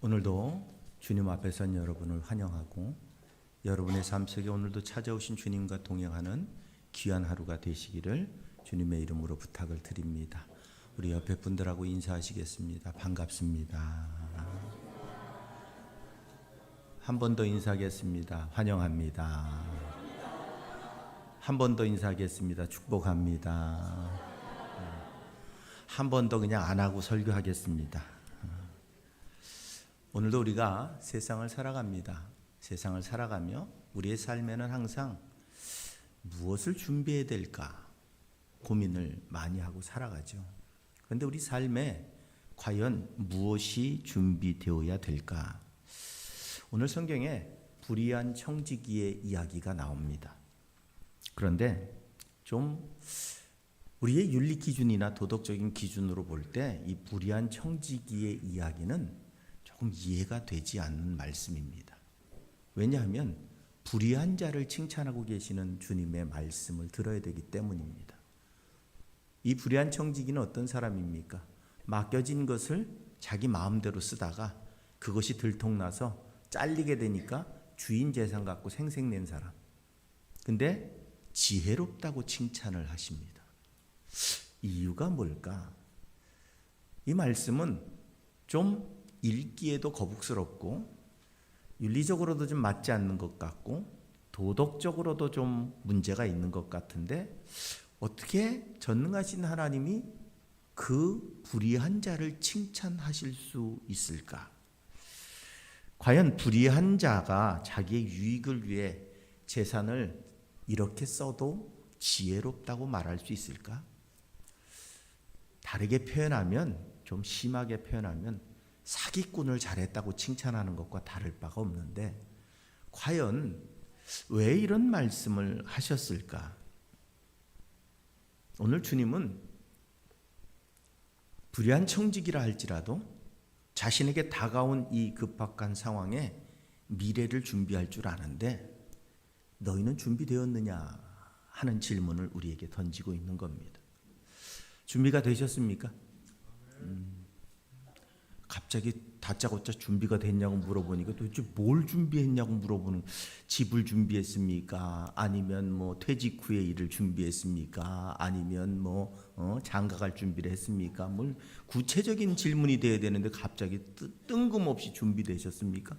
오늘도 주님 앞에 선 여러분을 환영하고 여러분의 삶 속에 오늘도 찾아오신 주님과 동행하는 귀한 하루가 되시기를 주님의 이름으로 부탁을 드립니다. 우리 옆에 분들하고 인사하시겠습니다. 반갑습니다. 한 번 더 인사하겠습니다. 환영합니다. 한 번 더 인사하겠습니다. 축복합니다. 한 번 더 그냥 안 하고 설교하겠습니다. 오늘도 우리가 세상을 살아갑니다. 세상을 살아가며 우리의 삶에는 항상 무엇을 준비해야 될까 고민을 많이 하고 살아가죠. 그런데 우리 삶에 과연 무엇이 준비되어야 될까? 오늘 성경에 불의한 청지기의 이야기가 나옵니다. 그런데 좀 우리의 윤리 기준이나 도덕적인 기준으로 볼 때 이 불의한 청지기의 이야기는 조금 이해가 되지 않는 말씀입니다. 왜냐하면 불의한 자를 칭찬하고 계시는 주님의 말씀을 들어야 되기 때문입니다. 이 불의한 청지기는 어떤 사람입니까? 맡겨진 것을 자기 마음대로 쓰다가 그것이 들통나서 잘리게 되니까 주인 재산 갖고 생색낸 사람. 근데 지혜롭다고 칭찬을 하십니다. 이유가 뭘까? 이 말씀은 좀 읽기에도 거북스럽고 윤리적으로도 좀 맞지 않는 것 같고 도덕적으로도 좀 문제가 있는 것 같은데 어떻게 전능하신 하나님이 그 불의한 자를 칭찬하실 수 있을까? 과연 불의한 자가 자기의 유익을 위해 재산을 이렇게 써도 지혜롭다고 말할 수 있을까? 다르게 표현하면, 좀 심하게 표현하면 사기꾼을 잘했다고 칭찬하는 것과 다를 바가 없는데 과연 왜 이런 말씀을 하셨을까? 오늘 주님은 불의한 청지기라 할지라도 자신에게 다가온 이 급박한 상황에 미래를 준비할 줄 아는데 너희는 준비되었느냐 하는 질문을 우리에게 던지고 있는 겁니다. 준비가 되셨습니까? 갑자기 다짜고짜 준비가 됐냐고 물어보니까 도대체 뭘 준비했냐고 물어보는, 집을 준비했습니까? 아니면 뭐 퇴직 후에 일을 준비했습니까? 아니면 뭐 장가갈 준비를 했습니까? 뭘 구체적인 질문이 돼야 되는데 갑자기 뜬금없이 준비되셨습니까?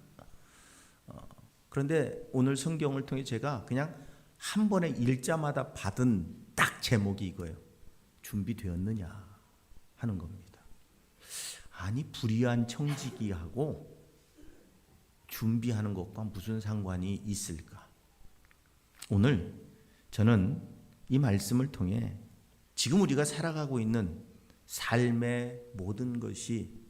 그런데 오늘 성경을 통해 제가 그냥 한 번에 일자마다 받은 딱 제목이 이거예요. 준비되었느냐 하는 겁니다. 아니 불의한 청지기하고 준비하는 것과 무슨 상관이 있을까? 오늘 저는 이 말씀을 통해 지금 우리가 살아가고 있는 삶의 모든 것이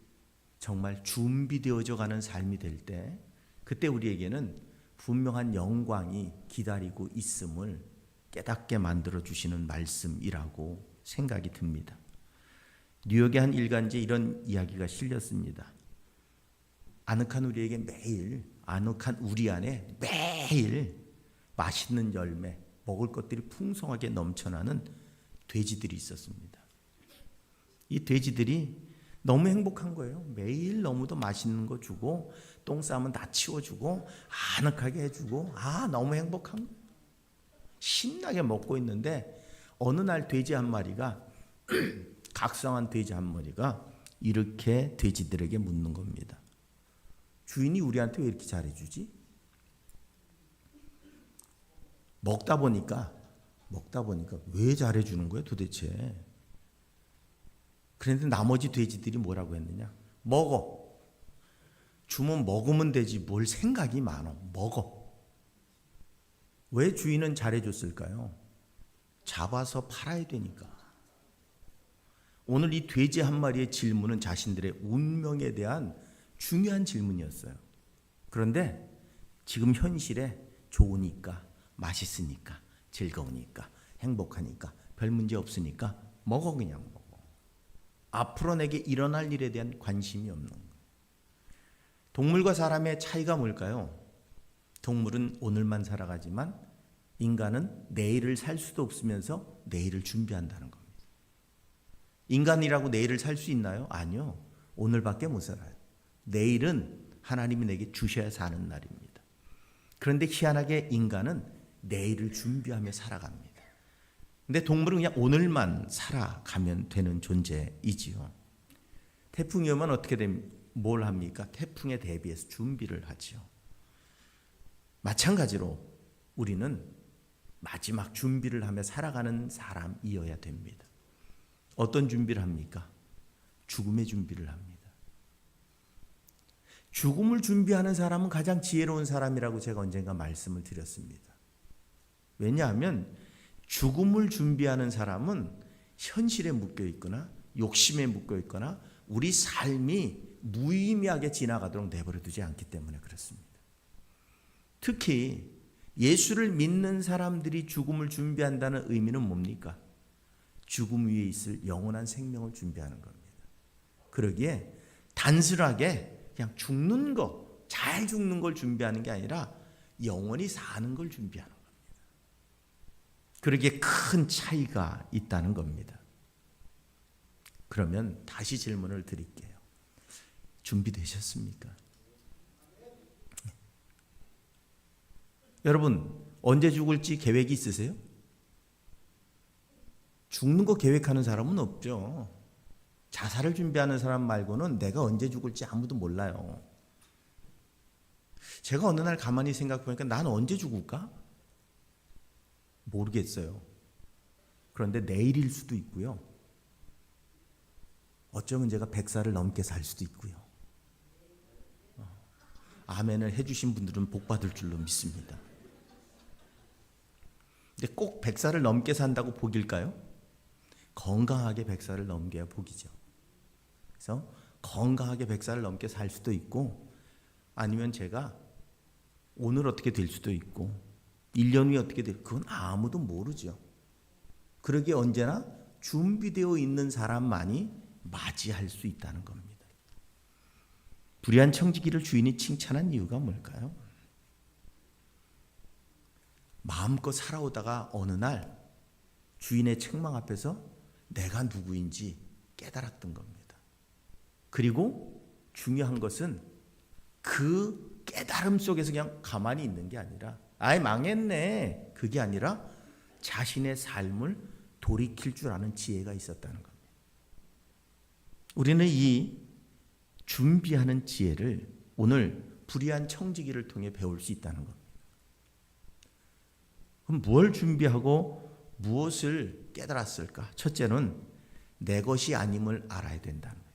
정말 준비되어져 가는 삶이 될 때 그때 우리에게는 분명한 영광이 기다리고 있음을 깨닫게 만들어주시는 말씀이라고 생각이 듭니다. 뉴욕의 한 일간지에 이런 이야기가 실렸습니다. 아늑한 우리에게 매일, 아늑한 우리 안에 매일 맛있는 열매, 먹을 것들이 풍성하게 넘쳐나는 돼지들이 있었습니다. 이 돼지들이 너무 행복한 거예요. 매일 너무도 맛있는 거 주고 똥 싸면 다 치워주고 아늑하게 해주고 너무 행복한 거예요. 신나게 먹고 있는데 어느 날 돼지 한 마리가 각성한 돼지 한 마리가 이렇게 돼지들에게 묻는 겁니다. 주인이 우리한테 왜 이렇게 잘해주지? 먹다 보니까 왜 잘해주는 거야 도대체? 그런데 나머지 돼지들이 뭐라고 했느냐? 먹어. 주면 먹으면 되지 뭘 생각이 많어. 먹어. 왜 주인은 잘해줬을까요? 잡아서 팔아야 되니까. 오늘 이 돼지 한 마리의 질문은 자신들의 운명에 대한 중요한 질문이었어요. 그런데 지금 현실에 좋으니까, 맛있으니까, 즐거우니까, 행복하니까, 별 문제 없으니까 먹어 그냥 먹어. 앞으로 내게 일어날 일에 대한 관심이 없는 거예요. 동물과 사람의 차이가 뭘까요? 동물은 오늘만 살아가지만 인간은 내일을 살 수도 없으면서 내일을 준비한다는 겁니다. 인간이라고 내일을 살 수 있나요? 아니요. 오늘밖에 못 살아요. 내일은 하나님이 내게 주셔야 사는 날입니다. 그런데 희한하게 인간은 내일을 준비하며 살아갑니다. 근데 동물은 그냥 오늘만 살아가면 되는 존재이지요. 태풍이 오면 어떻게 됩니까? 뭘 합니까? 태풍에 대비해서 준비를 하지요. 마찬가지로 우리는 마지막 준비를 하며 살아가는 사람이어야 됩니다. 어떤 준비를 합니까? 죽음의 준비를 합니다. 죽음을 준비하는 사람은 가장 지혜로운 사람이라고 제가 언젠가 말씀을 드렸습니다. 왜냐하면 죽음을 준비하는 사람은 현실에 묶여 있거나 욕심에 묶여 있거나 우리 삶이 무의미하게 지나가도록 내버려 두지 않기 때문에 그렇습니다. 특히 예수를 믿는 사람들이 죽음을 준비한다는 의미는 뭡니까? 죽음 위에 있을 영원한 생명을 준비하는 겁니다. 그러기에 단순하게 그냥 죽는 거, 잘 죽는 걸 준비하는 게 아니라 영원히 사는 걸 준비하는 겁니다. 그러기에 큰 차이가 있다는 겁니다. 그러면 다시 질문을 드릴게요. 준비되셨습니까? 여러분, 언제 죽을지 계획이 있으세요? 죽는 거 계획하는 사람은 없죠. 자살을 준비하는 사람 말고는 내가 언제 죽을지 아무도 몰라요. 제가 어느 날 가만히 생각해 보니까 난 언제 죽을까? 모르겠어요. 그런데 내일일 수도 있고요. 어쩌면 제가 100살을 넘게 살 수도 있고요. 아멘을 해주신 분들은 복 받을 줄로 믿습니다. 근데 꼭 100살을 넘게 산다고 복일까요? 건강하게 100살을 넘겨야 복이죠. 그래서 건강하게 100살을 넘게 살 수도 있고 아니면 제가 오늘 어떻게 될 수도 있고 1년 후에 어떻게 될지 그건 아무도 모르죠. 그러기에 언제나 준비되어 있는 사람만이 맞이할 수 있다는 겁니다. 불의한 청지기를 주인이 칭찬한 이유가 뭘까요? 마음껏 살아오다가 어느 날 주인의 책망 앞에서 내가 누구인지 깨달았던 겁니다. 그리고 중요한 것은 그 깨달음 속에서 그냥 가만히 있는 게 아니라 아이 망했네 그게 아니라 자신의 삶을 돌이킬 줄 아는 지혜가 있었다는 겁니다. 우리는 이 준비하는 지혜를 오늘 불의한 청지기를 통해 배울 수 있다는 겁니다. 그럼 무엇을 준비하고 무엇을 깨달았을까? 첫째는 내 것이 아님을 알아야 된다는 거예요.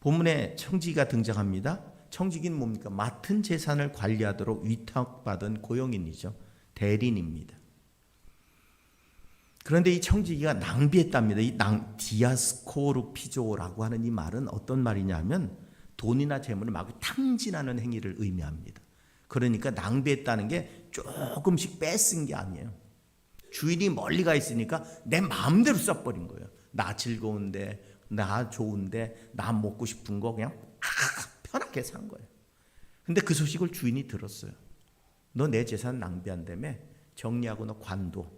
본문에 청지기가 등장합니다. 청지기는 뭡니까? 맡은 재산을 관리하도록 위탁받은 고용인이죠. 대리인입니다. 그런데 이 청지기가 낭비했답니다. 이 디아스코르피조라고 하는 이 말은 어떤 말이냐면 돈이나 재물을 마구 탕진하는 행위를 의미합니다. 그러니까 낭비했다는 게 조금씩 뺏은 게 아니에요. 주인이 멀리 가 있으니까 내 마음대로 써버린 거예요. 나 즐거운데, 나 좋은데, 나 먹고 싶은 거 그냥 편하게 산 거예요. 근데 그 소식을 주인이 들었어요. 너 내 재산 낭비한다며 정리하고 너 관둬.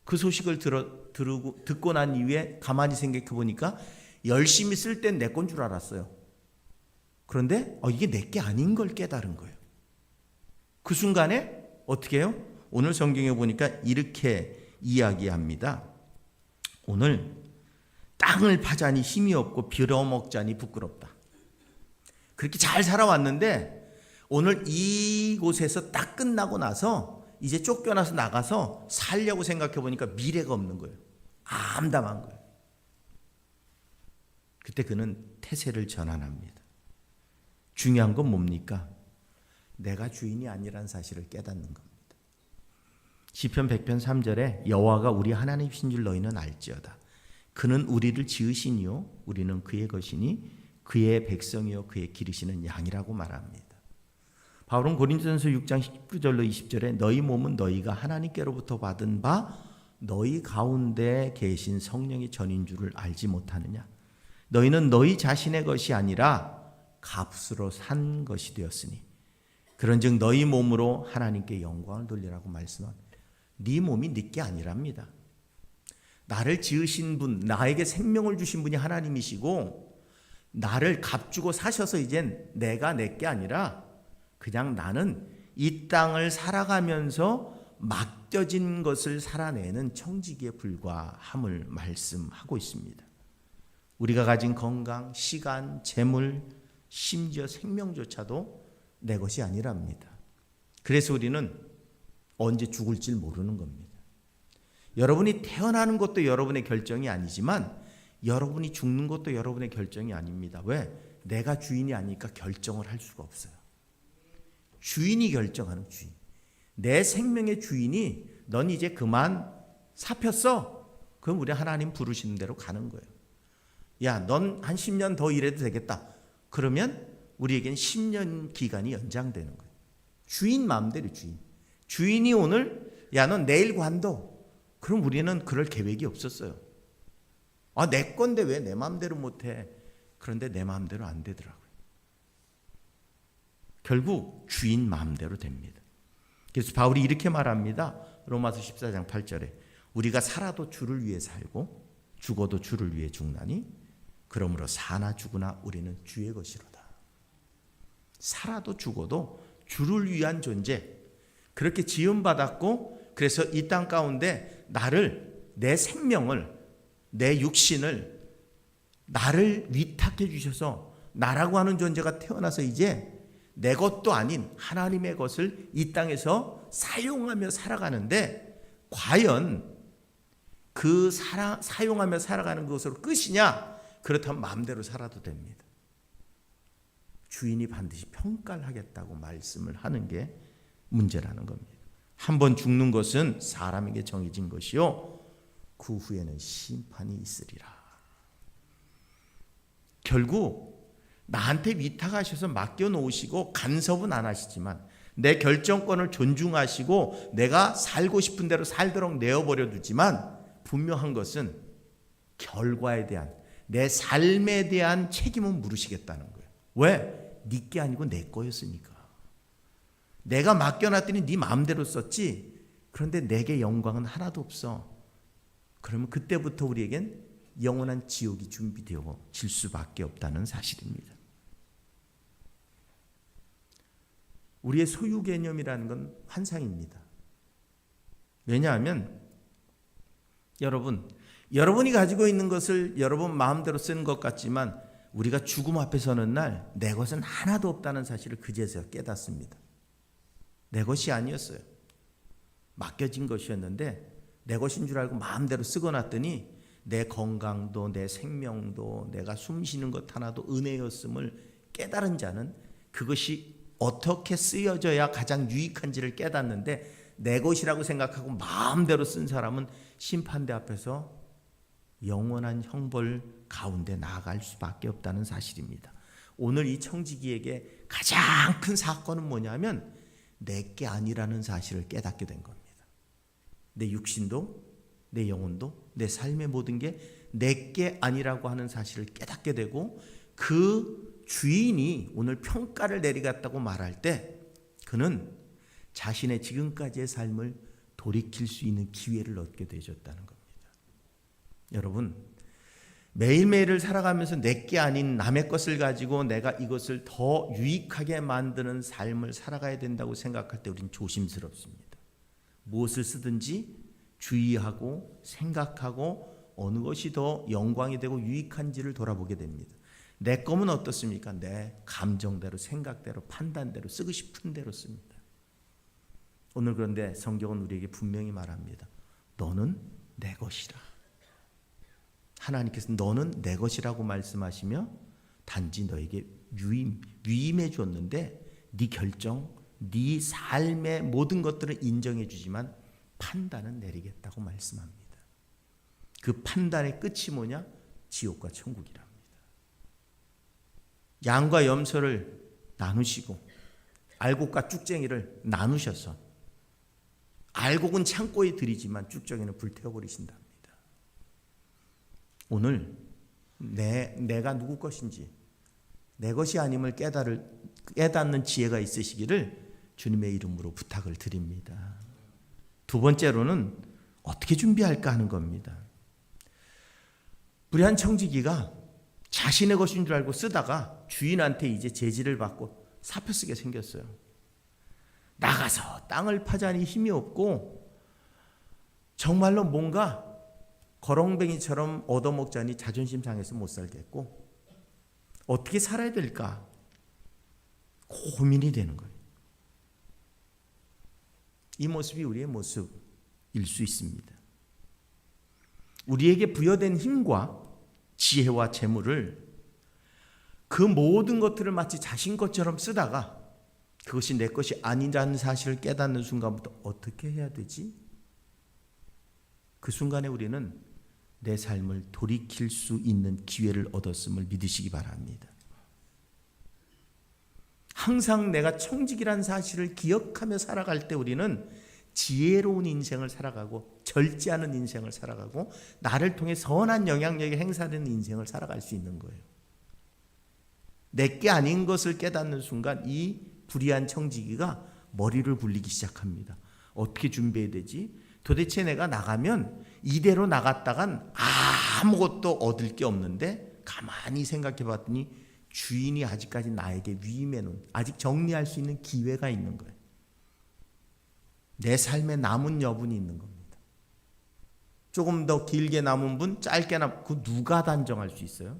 그 소식을 듣고 난 이후에 가만히 생각해 보니까 열심히 쓸 땐 내 건 줄 알았어요. 그런데 이게 내 게 아닌 걸 깨달은 거예요. 그 순간에 어떻게 해요? 오늘 성경에 보니까 이렇게 이야기합니다. 오늘 땅을 파자니 힘이 없고 빌어먹자니 부끄럽다. 그렇게 잘 살아왔는데 오늘 이곳에서 딱 끝나고 나서 이제 쫓겨나서 나가서 살려고 생각해 보니까 미래가 없는 거예요. 암담한 거예요. 그때 그는 태세를 전환합니다. 중요한 건 뭡니까? 내가 주인이 아니란 사실을 깨닫는 겁니다. 시편 100편 3절에 여호와가 우리 하나님이신 줄 너희는 알지어다. 그는 우리를 지으시니요 우리는 그의 것이니 그의 백성이요 그의 기르시는 양이라고 말합니다. 바울은 고린도전서 6장 19절로 20절에 너희 몸은 너희가 하나님께로부터 받은 바 너희 가운데 계신 성령의 전인 줄을 알지 못하느냐. 너희는 너희 자신의 것이 아니라 값으로 산 것이 되었으니 그런즉 너희 몸으로 하나님께 영광을 돌리라고 말씀합니다. 네 몸이 네 게 아니랍니다. 나를 지으신 분, 나에게 생명을 주신 분이 하나님이시고 나를 값주고 사셔서 이젠 내가 내 게 아니라 그냥 나는 이 땅을 살아가면서 맡겨진 것을 살아내는 청지기에 불과함을 말씀하고 있습니다. 우리가 가진 건강, 시간, 재물, 심지어 생명조차도 내 것이 아니랍니다. 그래서 우리는 언제 죽을지 모르는 겁니다. 여러분이 태어나는 것도 여러분의 결정이 아니지만 여러분이 죽는 것도 여러분의 결정이 아닙니다. 왜? 내가 주인이 아니니까 결정을 할 수가 없어요. 주인이 결정하는 주인. 내 생명의 주인이 넌 이제 그만 잡혔어. 그럼 우리 하나님 부르시는 대로 가는 거예요. 야, 넌 한 10년 더 일해도 되겠다. 그러면 우리에겐 10년 기간이 연장되는 거예요. 주인 마음대로 주인. 주인이 오늘 야, 넌 내일 관둬. 그럼 우리는 그럴 계획이 없었어요. 아, 내 건데 왜 내 마음대로 못해? 그런데 내 마음대로 안 되더라고요. 결국 주인 마음대로 됩니다. 그래서 바울이 이렇게 말합니다. 로마서 14장 8절에 우리가 살아도 주를 위해 살고 죽어도 주를 위해 죽나니 그러므로 사나 죽으나 우리는 주의 것이로다. 살아도 죽어도 주를 위한 존재, 그렇게 지음받았고 그래서 이 땅 가운데 나를, 내 생명을, 내 육신을 나를 위탁해 주셔서 나라고 하는 존재가 태어나서 이제 내 것도 아닌 하나님의 것을 이 땅에서 사용하며 살아가는데 과연 그 사용하며 살아가는 것으로 끝이냐? 그렇다면 마음대로 살아도 됩니다. 주인이 반드시 평가를 하겠다고 말씀을 하는 게 문제라는 겁니다. 한번 죽는 것은 사람에게 정해진 것이요 그 후에는 심판이 있으리라. 결국 나한테 위탁하셔서 맡겨놓으시고 간섭은 안 하시지만 내 결정권을 존중하시고 내가 살고 싶은 대로 살도록 내어버려 두지만 분명한 것은 결과에 대한, 내 삶에 대한 책임은 물으시겠다는 거예요. 왜? 네 게 아니고 내 거였으니까. 내가 맡겨놨더니 네 마음대로 썼지. 그런데 내게 영광은 하나도 없어. 그러면 그때부터 우리에겐 영원한 지옥이 준비되어 질 수밖에 없다는 사실입니다. 우리의 소유 개념이라는 건 환상입니다. 왜냐하면 여러분이 가지고 있는 것을 여러분 마음대로 쓰는 것 같지만 우리가 죽음 앞에 서는 날 내 것은 하나도 없다는 사실을 그제서야 깨닫습니다. 내 것이 아니었어요. 맡겨진 것이었는데 내 것인 줄 알고 마음대로 쓰고 놨더니 내 건강도 내 생명도 내가 숨쉬는 것 하나도 은혜였음을 깨달은 자는 그것이 어떻게 쓰여져야 가장 유익한지를 깨닫는데 내 것이라고 생각하고 마음대로 쓴 사람은 심판대 앞에서 영원한 형벌 가운데 나아갈 수밖에 없다는 사실입니다. 오늘 이 청지기에게 가장 큰 사건은 뭐냐면 내 게 아니라는 사실을 깨닫게 된 겁니다. 내 육신도 내 영혼도 내 삶의 모든 게 내 게 아니라고 하는 사실을 깨닫게 되고 그 주인이 오늘 평가를 내리겠다고 말할 때 그는 자신의 지금까지의 삶을 돌이킬 수 있는 기회를 얻게 되셨다는 겁니다. 여러분, 매일매일을 살아가면서 내 게 아닌 남의 것을 가지고 내가 이것을 더 유익하게 만드는 삶을 살아가야 된다고 생각할 때 우리는 조심스럽습니다. 무엇을 쓰든지 주의하고 생각하고 어느 것이 더 영광이 되고 유익한지를 돌아보게 됩니다. 내 거면 어떻습니까? 내 감정대로, 생각대로, 판단대로, 쓰고 싶은 대로 씁니다. 오늘 그런데 성경은 우리에게 분명히 말합니다. 너는 내 것이라. 하나님께서 너는 내 것이라고 말씀하시며 단지 너에게 위임해 주었는데 네 결정, 네 삶의 모든 것들을 인정해 주지만 판단은 내리겠다고 말씀합니다. 그 판단의 끝이 뭐냐? 지옥과 천국이랍니다. 양과 염소를 나누시고 알곡과 쭉쟁이를 나누셔서 알곡은 창고에 들이지만 쭉쟁이는 불태워버리신답니다. 오늘 내가 누구 것인지 내 것이 아님을 깨닫는 지혜가 있으시기를 주님의 이름으로 부탁을 드립니다. 두 번째로는 어떻게 준비할까 하는 겁니다. 불의한 청지기가 자신의 것인 줄 알고 쓰다가 주인한테 이제 제지를 받고 사표 쓰게 생겼어요. 나가서 땅을 파자니 힘이 없고 정말로 뭔가 거렁뱅이처럼 얻어먹자니 자존심 상해서 못 살겠고 어떻게 살아야 될까 고민이 되는 거예요. 이 모습이 우리의 모습일 수 있습니다. 우리에게 부여된 힘과 지혜와 재물을 그 모든 것들을 마치 자신 것처럼 쓰다가 그것이 내 것이 아니라는 사실을 깨닫는 순간부터 어떻게 해야 되지? 그 순간에 우리는 내 삶을 돌이킬 수 있는 기회를 얻었음을 믿으시기 바랍니다. 항상 내가 청직이라는 사실을 기억하며 살아갈 때 우리는 지혜로운 인생을 살아가고 절제하는 인생을 살아가고 나를 통해 선한 영향력이 행사되는 인생을 살아갈 수 있는 거예요. 내게 아닌 것을 깨닫는 순간 이 불의한 청지기가 머리를 굴리기 시작합니다. 어떻게 준비해야 되지? 도대체 내가 나가면 이대로 나갔다간 아무것도 얻을 게 없는데 가만히 생각해 봤더니 주인이 아직까지 나에게 위임해 놓은 아직 정리할 수 있는 기회가 있는 거예요. 내 삶에 남은 여분이 있는 겁니다. 조금 더 길게 남은 분, 짧게 남은 그 누가 단정할 수 있어요?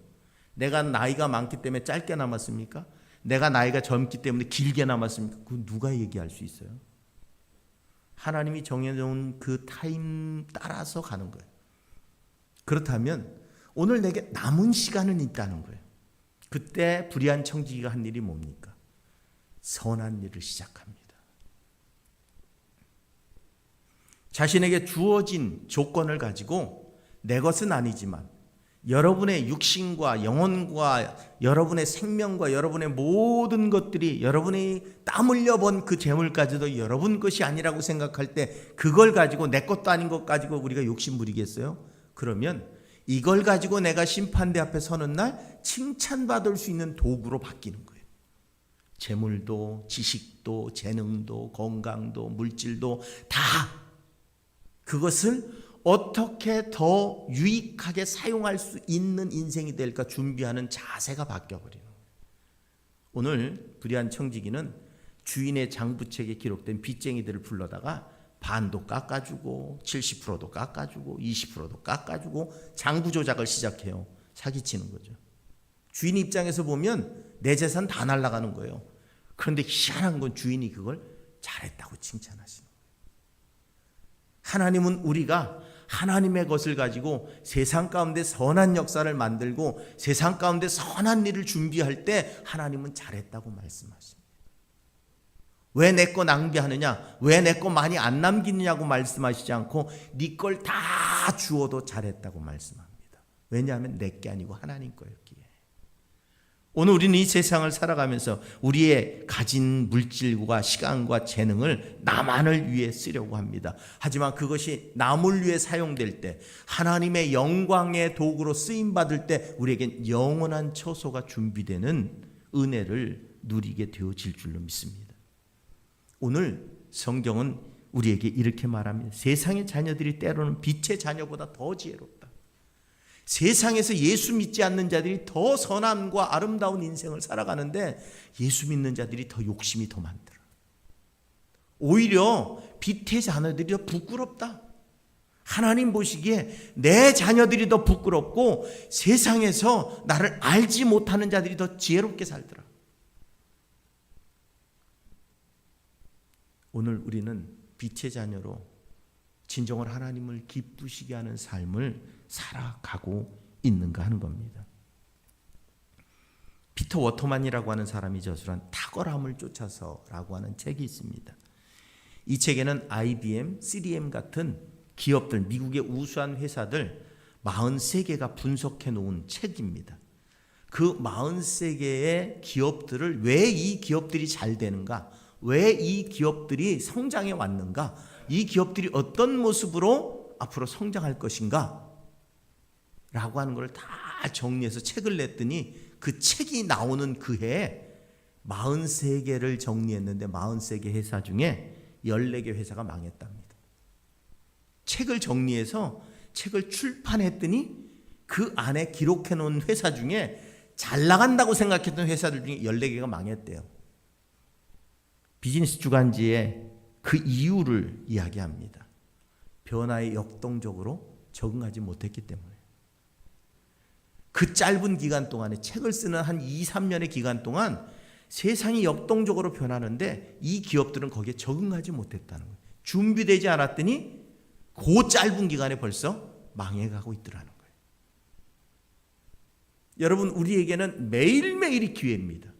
내가 나이가 많기 때문에 짧게 남았습니까? 내가 나이가 젊기 때문에 길게 남았습니까? 그 누가 얘기할 수 있어요? 하나님이 정해놓은 그 타임 따라서 가는 거예요. 그렇다면 오늘 내게 남은 시간은 있다는 거예요. 그때 불의한 청지기가 한 일이 뭡니까? 선한 일을 시작합니다. 자신에게 주어진 조건을 가지고 내 것은 아니지만 여러분의 육신과 영혼과 여러분의 생명과 여러분의 모든 것들이 여러분이 땀 흘려 번 그 재물까지도 여러분 것이 아니라고 생각할 때 그걸 가지고 내 것도 아닌 것 가지고 우리가 욕심 부리겠어요? 그러면 이걸 가지고 내가 심판대 앞에 서는 날 칭찬받을 수 있는 도구로 바뀌는 거예요. 재물도 지식도 재능도 건강도 물질도 다 그것을 어떻게 더 유익하게 사용할 수 있는 인생이 될까 준비하는 자세가 바뀌어버리는 거예요. 오늘 불의한 청지기는 주인의 장부책에 기록된 빚쟁이들을 불러다가 반도 깎아주고 70%도 깎아주고 20%도 깎아주고 장부 조작을 시작해요. 사기치는 거죠. 주인 입장에서 보면 내 재산 다 날아가는 거예요. 그런데 희한한 건 주인이 그걸 잘했다고 칭찬하시는 거예요. 하나님은 우리가 하나님의 것을 가지고 세상 가운데 선한 역사를 만들고 세상 가운데 선한 일을 준비할 때 하나님은 잘했다고 말씀하십니다. 왜 내 거 낭비하느냐? 왜 내 거 많이 안 남기느냐고 말씀하시지 않고 네 걸 다 주어도 잘했다고 말씀합니다. 왜냐하면 내 게 아니고 하나님 거였기에. 오늘 우리는 이 세상을 살아가면서 우리의 가진 물질과 시간과 재능을 나만을 위해 쓰려고 합니다. 하지만 그것이 남을 위해 사용될 때 하나님의 영광의 도구로 쓰임받을 때 우리에겐 영원한 처소가 준비되는 은혜를 누리게 되어질 줄로 믿습니다. 오늘 성경은 우리에게 이렇게 말합니다. 세상의 자녀들이 때로는 빛의 자녀보다 더 지혜롭다. 세상에서 예수 믿지 않는 자들이 더 선함과 아름다운 인생을 살아가는데 예수 믿는 자들이 더 욕심이 더 많더라. 오히려 빛의 자녀들이 더 부끄럽다. 하나님 보시기에 내 자녀들이 더 부끄럽고 세상에서 나를 알지 못하는 자들이 더 지혜롭게 살더라. 오늘 우리는 빛의 자녀로 진정으로 하나님을 기쁘시게 하는 삶을 살아가고 있는가 하는 겁니다. 피터 워터만이라고 하는 사람이 저술한 탁월함을 쫓아서라고 하는 책이 있습니다. 이 책에는 IBM, 3M 같은 기업들, 미국의 우수한 회사들 43개가 분석해 놓은 책입니다. 그 43개의 기업들을 왜 이 기업들이 잘 되는가, 왜 이 기업들이 성장해 왔는가, 이 기업들이 어떤 모습으로 앞으로 성장할 것인가 라고 하는 걸 다 정리해서 책을 냈더니 그 책이 나오는 그 해에 43개를 정리했는데 43개 회사 중에 14개 회사가 망했답니다. 책을 정리해서 책을 출판했더니 그 안에 기록해 놓은 회사 중에 잘 나간다고 생각했던 회사들 중에 14개가 망했대요. 비즈니스 주간지에 그 이유를 이야기합니다. 변화에 역동적으로 적응하지 못했기 때문에. 그 짧은 기간 동안에 책을 쓰는 한 2, 3년의 기간 동안 세상이 역동적으로 변하는데 이 기업들은 거기에 적응하지 못했다는 거예요. 준비되지 않았더니 그 짧은 기간에 벌써 망해가고 있더라는 거예요. 여러분, 우리에게는 매일매일이 기회입니다.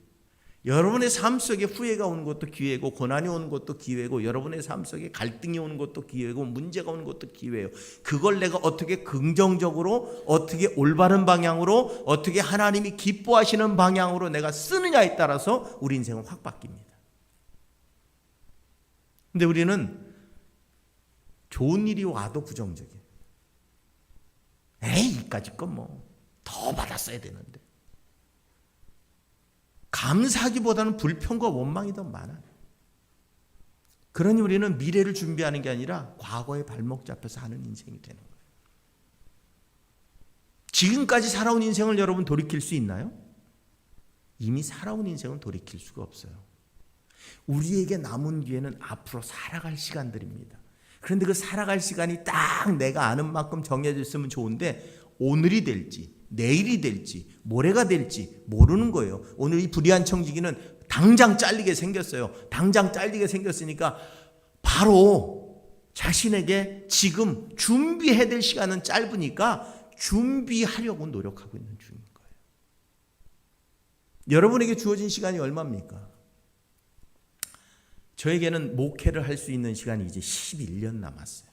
여러분의 삶 속에 후회가 오는 것도 기회고, 고난이 오는 것도 기회고, 여러분의 삶 속에 갈등이 오는 것도 기회고, 문제가 오는 것도 기회예요. 그걸 내가 어떻게 긍정적으로, 어떻게 올바른 방향으로, 어떻게 하나님이 기뻐하시는 방향으로 내가 쓰느냐에 따라서 우리 인생은 확 바뀝니다. 근데 우리는 좋은 일이 와도 부정적이에요. 에이, 이까짓 건 뭐 더 받았어야 되는데. 감사하기보다는 불평과 원망이 더 많아요. 그러니 우리는 미래를 준비하는 게 아니라 과거의 발목 잡혀서 하는 인생이 되는 거예요. 지금까지 살아온 인생을 여러분 돌이킬 수 있나요? 이미 살아온 인생은 돌이킬 수가 없어요. 우리에게 남은 기회는 앞으로 살아갈 시간들입니다. 그런데 그 살아갈 시간이 딱 내가 아는 만큼 정해져 있으면 좋은데 오늘이 될지 내일이 될지 모레가 될지 모르는 거예요. 오늘 이 불의한 청지기는 당장 잘리게 생겼어요. 당장 잘리게 생겼으니까 바로 자신에게 지금 준비해야 될 시간은 짧으니까 준비하려고 노력하고 있는 중인 거예요. 여러분에게 주어진 시간이 얼마입니까? 저에게는 목회를 할 수 있는 시간이 이제 11년 남았어요.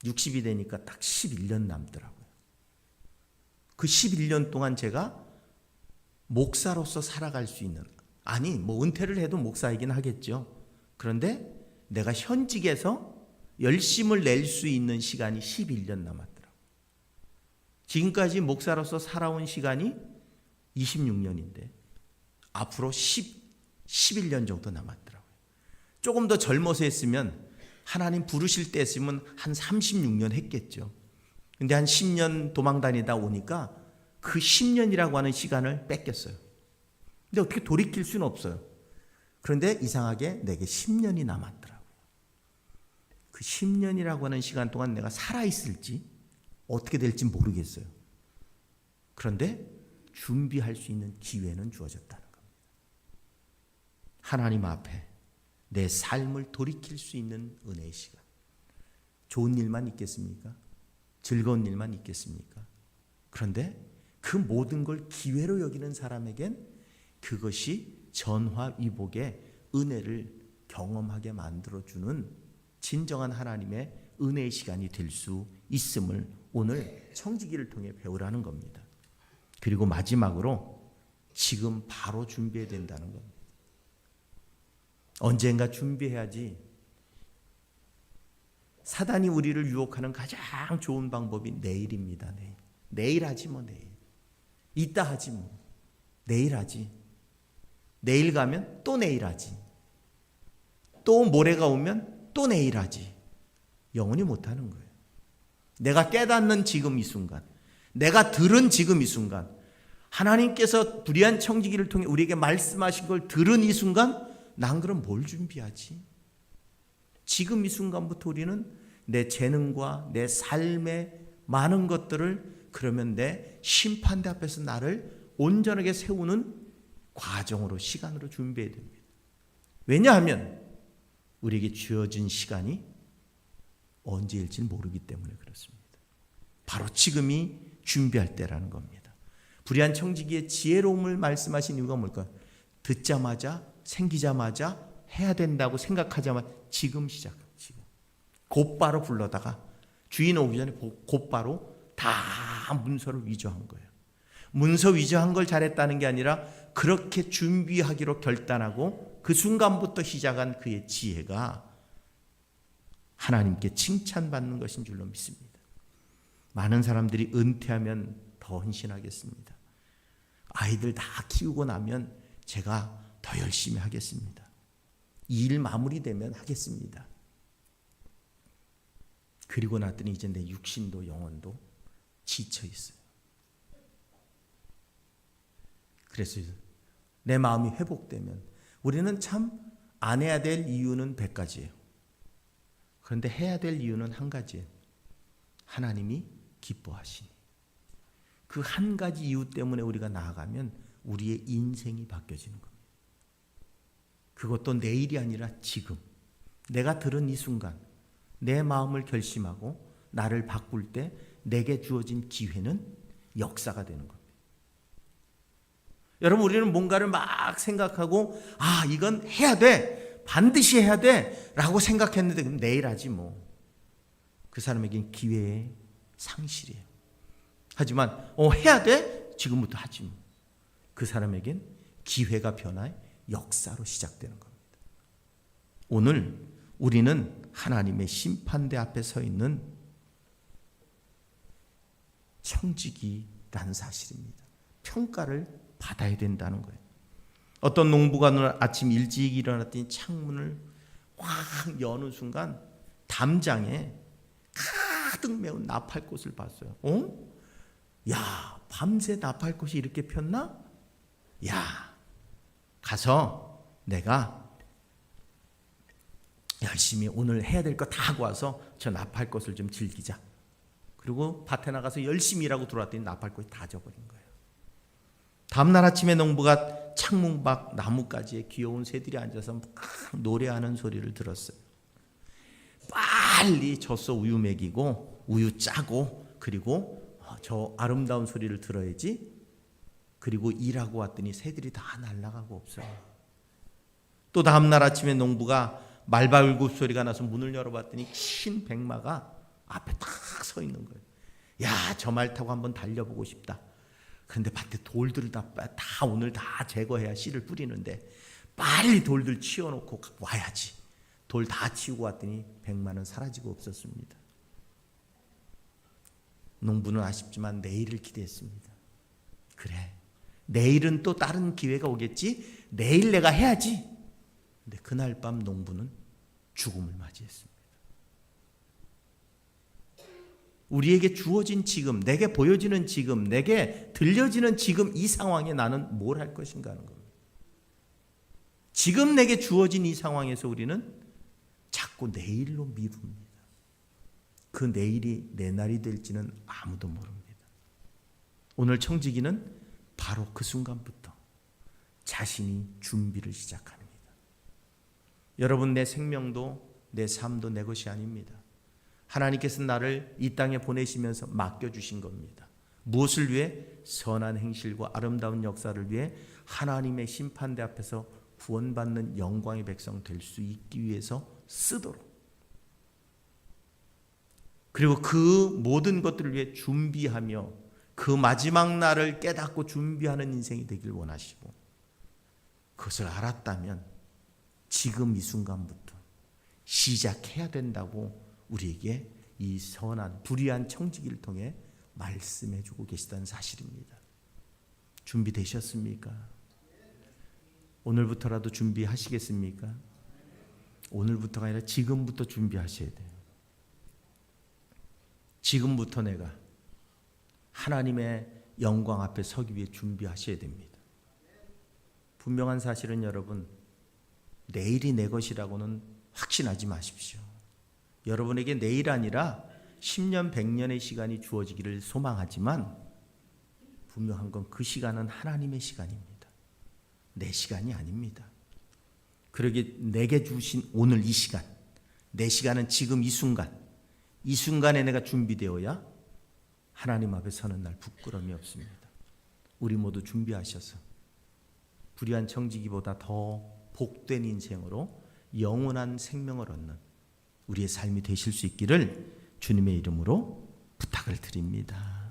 60이 되니까 딱 11년 남더라고요. 그 11년 동안 제가 목사로서 살아갈 수 있는, 아니 뭐 은퇴를 해도 목사이긴 하겠죠. 그런데 내가 현직에서 열심을 낼 수 있는 시간이 11년 남았더라고요. 지금까지 목사로서 살아온 시간이 26년인데 앞으로 11년 정도 남았더라고요. 조금 더 젊어서 했으면, 하나님 부르실 때 했으면 한 36년 했겠죠. 근데 한 10년 도망 다니다 오니까 그 10년이라고 하는 시간을 뺏겼어요. 근데 어떻게 돌이킬 수는 없어요. 그런데 이상하게 내게 10년이 남았더라고요. 그 10년이라고 하는 시간 동안 내가 살아있을지 어떻게 될지 모르겠어요. 그런데 준비할 수 있는 기회는 주어졌다는 겁니다. 하나님 앞에 내 삶을 돌이킬 수 있는 은혜의 시간. 좋은 일만 있겠습니까? 즐거운 일만 있겠습니까? 그런데 그 모든 걸 기회로 여기는 사람에겐 그것이 전화위복의 은혜를 경험하게 만들어주는 진정한 하나님의 은혜의 시간이 될 수 있음을 오늘 청지기를 통해 배우라는 겁니다. 그리고 마지막으로 지금 바로 준비해야 된다는 겁니다. 언젠가 준비해야지. 사단이 우리를 유혹하는 가장 좋은 방법이 내일입니다. 내일 하지 뭐, 내일. 이따 하지 뭐, 내일 하지. 내일 가면 또 내일 하지. 또 모레가 오면 또 내일 하지. 영원히 못하는 거예요. 내가 깨닫는 지금 이 순간, 내가 들은 지금 이 순간, 하나님께서 불의한 청지기를 통해 우리에게 말씀하신 걸 들은 이 순간, 난 그럼 뭘 준비하지? 지금 이 순간부터 우리는 내 재능과 내 삶의 많은 것들을 그러면 내 심판대 앞에서 나를 온전하게 세우는 과정으로, 시간으로 준비해야 됩니다. 왜냐하면 우리에게 주어진 시간이 언제일지 모르기 때문에 그렇습니다. 바로 지금이 준비할 때라는 겁니다. 불의한 청지기의 지혜로움을 말씀하신 이유가 뭘까요? 듣자마자, 생기자마자 해야 된다고 생각하자마자 지금 시작. 지금 곧바로 불러다가 주인 오기 전에 곧바로 다 문서를 위조한 거예요. 문서 위조한 걸 잘했다는 게 아니라 그렇게 준비하기로 결단하고 그 순간부터 시작한 그의 지혜가 하나님께 칭찬받는 것인 줄로 믿습니다. 많은 사람들이 은퇴하면 더 헌신하겠습니다. 아이들 다 키우고 나면 제가 더 열심히 하겠습니다. 이 일 마무리되면 하겠습니다. 그리고 났더니 이제 내 육신도 영혼도 지쳐 있어요. 그래서 내 마음이 회복되면 우리는 참 안 해야 될 이유는 100가지예요. 그런데 해야 될 이유는 한 가지예요. 하나님이 기뻐하시니. 그 한 가지 이유 때문에 우리가 나아가면 우리의 인생이 바뀌어지는 겁니다. 그것도 내일이 아니라 지금. 내가 들은 이 순간 내 마음을 결심하고 나를 바꿀 때 내게 주어진 기회는 역사가 되는 겁니다. 여러분, 우리는 뭔가를 막 생각하고 이건 해야 돼, 반드시 해야 돼 라고 생각했는데 그럼 내일 하지 뭐. 그 사람에겐 기회의 상실이에요. 하지만 해야 돼? 지금부터 하지 뭐. 그 사람에겐 기회가 변화의 역사로 시작되는 겁니다. 오늘 우리는 하나님의 심판대 앞에 서 있는 청지기라는 사실입니다. 평가를 받아야 된다는 거예요. 어떤 농부가 오늘 아침 일찍 일어났더니 창문을 확 여는 순간 담장에 가득 메운 나팔꽃을 봤어요. 야, 밤새 나팔꽃이 이렇게 폈나? 야, 가서 내가 열심히 오늘 해야 될 거 다 하고 와서 저 나팔꽃을 좀 즐기자. 그리고 밭에 나가서 열심히 일하고 들어왔더니 나팔꽃이 다 져버린 거예요. 다음날 아침에 농부가 창문 밖 나뭇가지에 귀여운 새들이 앉아서 막 노래하는 소리를 들었어요. 빨리 젖소 우유 먹이고 우유 짜고 그리고 저 아름다운 소리를 들어야지. 그리고 일하고 왔더니 새들이 다 날아가고 없어요. 또 다음날 아침에 농부가 말발굽 소리가 나서 문을 열어봤더니 흰 백마가 앞에 딱 서 있는 거예요. 야, 저 말 타고 한번 달려보고 싶다. 그런데 밭에 돌들을 다 오늘 다 제거해야 씨를 뿌리는데 빨리 돌들 치워놓고 와야지. 돌 다 치우고 왔더니 백마는 사라지고 없었습니다. 농부는 아쉽지만 내일을 기대했습니다. 그래, 내일은 또 다른 기회가 오겠지. 내일 내가 해야지. 근데 그날 밤 농부는 죽음을 맞이했습니다. 우리에게 주어진 지금, 내게 보여지는 지금, 내게 들려지는 지금 이 상황에 나는 뭘 할 것인가 하는 겁니다. 지금 내게 주어진 이 상황에서 우리는 자꾸 내일로 미룹니다. 그 내일이 내 날이 될지는 아무도 모릅니다. 오늘 청지기는 바로 그 순간부터 자신이 준비를 시작합니다. 여러분, 내 생명도 내 삶도 내 것이 아닙니다. 하나님께서 나를 이 땅에 보내시면서 맡겨주신 겁니다. 무엇을 위해? 선한 행실과 아름다운 역사를 위해 하나님의 심판대 앞에서 구원받는 영광의 백성 될 수 있기 위해서 쓰도록. 그리고 그 모든 것들을 위해 준비하며 그 마지막 날을 깨닫고 준비하는 인생이 되길 원하시고, 그것을 알았다면 지금 이 순간부터 시작해야 된다고 우리에게 이 선한 불의한 청지기를 통해 말씀해 주고 계시다는 사실입니다. 준비되셨습니까? 오늘부터라도 준비하시겠습니까? 오늘부터가 아니라 지금부터 준비하셔야 돼요. 지금부터 내가 하나님의 영광 앞에 서기 위해 준비하셔야 됩니다. 분명한 사실은 여러분, 내일이 내 것이라고는 확신하지 마십시오. 여러분에게 내일 아니라 10년, 100년의 시간이 주어지기를 소망하지만 분명한 건 그 시간은 하나님의 시간입니다. 내 시간이 아닙니다. 그러기에 내게 주신 오늘 이 시간, 내 시간은 지금 이 순간에 내가 준비되어야 하나님 앞에 서는 날 부끄러움이 없습니다. 우리 모두 준비하셔서 불의한 청지기보다 더 복된 인생으로 영원한 생명을 얻는 우리의 삶이 되실 수 있기를 주님의 이름으로 부탁을 드립니다.